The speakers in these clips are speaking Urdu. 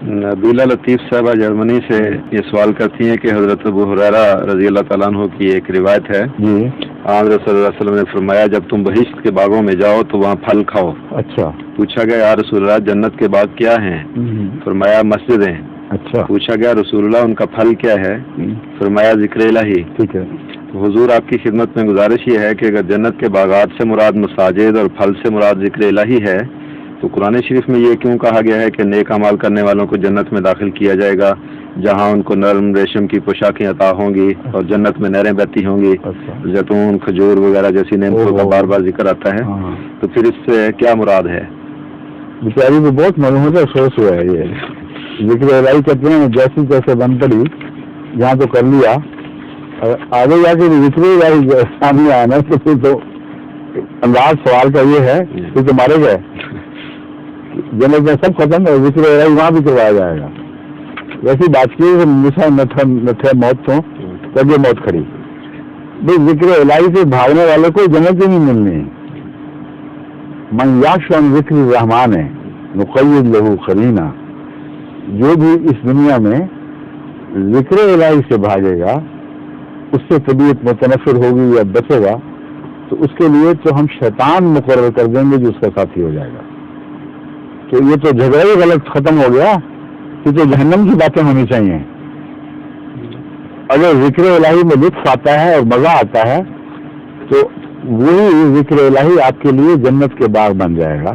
نبیلہ لطیف صاحبہ جرمنی سے یہ سوال کرتی ہیں کہ حضرت ابو ہریرہ رضی اللہ تعالیٰ عنہ کی ایک روایت ہے، حضرت صلی اللہ علیہ وسلم نے فرمایا جب تم بہشت کے باغوں میں جاؤ تو وہاں پھل کھاؤ۔ اچھا۔ پوچھا گیا یا رسول اللہ جنت کے باغ کیا ہیں؟ فرمایا مسجدیں۔ اچھا۔ پوچھا گیا رسول اللہ ان کا پھل کیا ہے؟ فرمایا ذکر الہی۔ ٹھیک ہے۔ حضور آپ کی خدمت میں گزارش یہ ہے کہ اگر جنت کے باغات سے مراد مساجد اور پھل سے مراد ذکر الہی ہے تو قرآن شریف میں یہ کیوں کہا گیا ہے کہ نیک اعمال کرنے والوں کو جنت میں داخل کیا جائے گا جہاں ان کو نرم ریشم کی پوشاکیں عطا ہوں گی اور جنت میں نہریں بہتی ہوں گی، زیتون کھجور وغیرہ جیسی نعمتوں کا بار بار ذکر آتا ہے، تو پھر اس سے کیا مراد ہے؟ بیچاری کو بہت معلوم ہوتا ہے، افسوس ہوا ہے یہ ذکر الہی کہتے ہیں جیسی جیسے بن پڑی یہاں تو کر لیا، آگے جا کے ذکر الہی سامنے آنا تو پھر تو انداز سوال کا یہ ہے کہ تمہارے گئے جنت میں سب ختم ہے، ذکر الہی وہاں بھی کروایا جائے گا۔ ویسی بات کی نٹھے موت تو تب موت کھڑی بھائی، ذکر الہی سے بھاگنے والے کو جنت ہی نہیں ملنی۔ من یعش عن ذکر الرحمن نقید لہ قرینا، جو بھی اس دنیا میں ذکر الہی سے بھاگے گا اس سے طبیعت متنفر ہوگی یا بچے گا تو اس کے لیے تو ہم شیطان مقرر کر دیں گے جو اس کا ساتھی ہو جائے گا۔ تو یہ تو جھگڑا ہی غلط ختم ہو گیا، یہ تو جہنم کی باتیں ہونی چاہیے۔ اگر ذکر الہی میں لطف آتا ہے اور مزہ آتا ہے تو وہی ذکر الہی آپ کے لیے جنت کے باغ بن جائے گا۔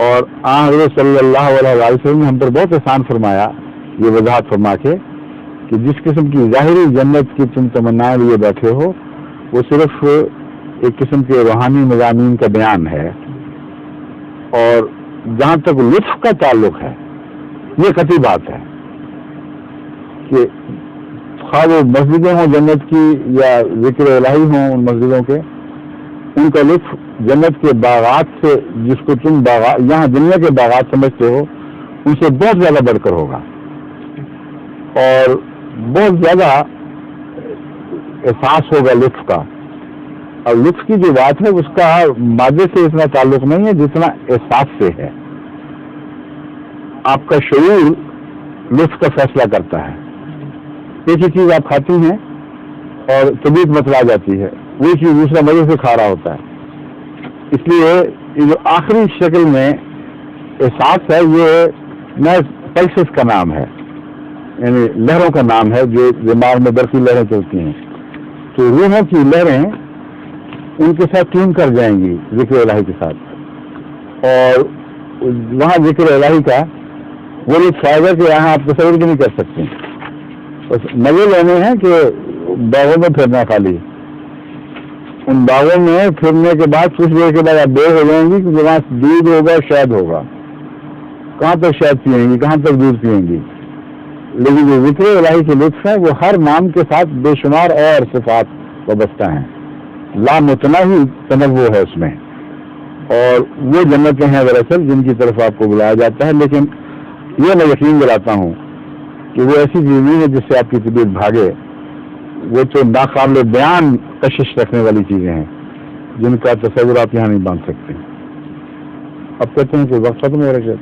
اور حضرت صلی اللہ علیہ وسلم نے ہم پر بہت احسان فرمایا یہ وضاحت فرما کے کہ جس قسم کی ظاہری جنت کی تم تمنائیں لیے بیٹھے ہو وہ صرف ایک قسم کے روحانی مضامین کا بیان ہے، اور جہاں تک لطف کا تعلق ہے یہ قطعی بات ہے کہ خواہ وہ مسجدیں ہوں جنت کی یا ذکر الہی ہوں ان مسجدوں کے، ان کا لطف جنت کے باغات سے جس کو تم یہاں دنیا کے باغات سمجھتے ہو ان سے بہت زیادہ بڑھ کر ہوگا، اور بہت زیادہ احساس ہوگا لطف کا۔ اور لطف کی جو بات ہے اس کا مادے سے اتنا تعلق نہیں ہے جتنا احساس سے ہے۔ آپ کا شعور لطف کا فیصلہ کرتا ہے۔ ایک ہی چیز آپ کھاتی ہیں اور طبیعت بتلا جاتی ہے، وہی چیز دوسرا مزے سے کھا رہا ہوتا ہے۔ اس لیے یہ جو آخری شکل میں احساس ہے یہ پلسز کا نام ہے، یعنی لہروں کا نام ہے جو دماغ میں برقی لہریں چلتی ہیں، تو روحوں کی لہریں ان کے ساتھ ٹیون کر جائیں گی ذکر الہی کے ساتھ، اور وہاں ذکر الہی کا وہ لوگ فائدہ کہ یہاں آپ تصور بھی نہیں کر سکتے۔ بس مزے لینے ہیں کہ باغوں میں پھرنا، خالی ان باغوں میں پھرنے کے بعد کچھ دیر کے بعد آپ بور ہو جائیں گی کہ وہاں دودھ ہوگا شہد ہوگا، کہاں تک شہد پیئیں گی، کہاں تک دودھ پیئیں گی۔ لیکن جو ذکر الہی کے لطف ہے وہ ہر نام کے ساتھ بے شمار اور صفات وابستہ ہیں، لامتناہی تنوع ہے اس میں، اور وہ جنتیں ہیں دراصل جن کی طرف آپ کو بلایا جاتا ہے۔ لیکن یہ میں یقین دلاتا ہوں کہ وہ ایسی چیز نہیں ہے جس سے آپ کی طبیعت بھاگے، وہ تو ناقابل بیان کشش رکھنے والی چیزیں ہیں جن کا تصور آپ یہاں نہیں باندھ سکتے۔ اب کہتے ہیں کہ وقت ختم ہو رہا ہے۔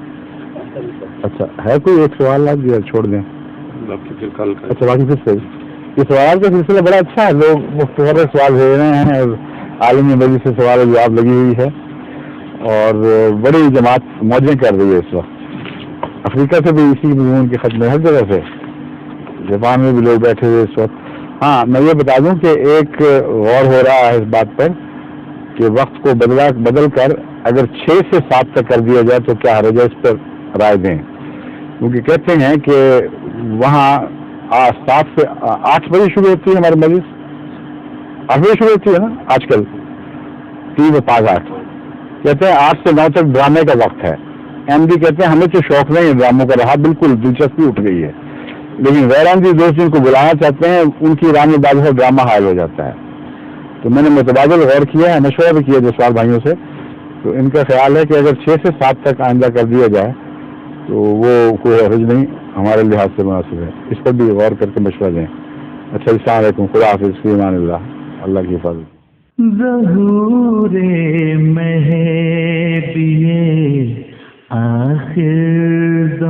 اچھا ہے کوئی ایک سوال آپ جو چھوڑ دیں؟ اچھا باقی پھر سے یہ سوال کا سلسلہ بڑا اچھا ہے، لوگ مختلف سوال بھیج رہے ہیں اور عالمی مجلس سے سوال و جواب لگی ہوئی ہے اور بڑی جماعت موجیں کر رہی ہے اس وقت۔ افریقہ سے بھی اسی مضمون کے خط میں، ہر جگہ سے، جاپان میں بھی لوگ بیٹھے ہوئے اس وقت۔ ہاں میں یہ بتا دوں کہ ایک غور ہو رہا ہے اس بات پر کہ وقت کو بدل کر اگر 6 سے 7 تک کر دیا جائے تو کیا حرج ہے، اس پر رائے دیں، کیونکہ کہتے ہیں کہ وہاں 7 سے 8 بجے شروع ہوتی ہے ہماری مجلس، 8 بجے شروع ہوتی ہے نا آج کل، 3 سے 5 8 کہتے ہیں 8 سے 9 تک ڈرامے کا وقت ہے۔ ایم ڈی کہتے ہیں ہمیں تو شوق نہیں ہے ڈراموں کا رہا، بالکل دلچسپی اٹھ گئی ہے، لیکن غیر احمدی دوست جن کو بلانا چاہتے ہیں ان کی رام بعد سے ڈرامہ حائل ہو جاتا ہے۔ تو میں نے متبادل غور کیا ہے، مشورہ بھی کیا جسوال بھائیوں سے، تو ان کا خیال ہے کہ اگر 6 سے 7 تک آئندہ کر دیا جائے تو وہ کوئی حرج نہیں، ہمارے لحاظ سے مناسب ہے، اس پر بھی غور کر کے مشورہ دیں۔ اچھا السلام علیکم، خدا حافظ، فی امان اللہ، اللہ کی حفاظت۔ ظہور مہدی آخر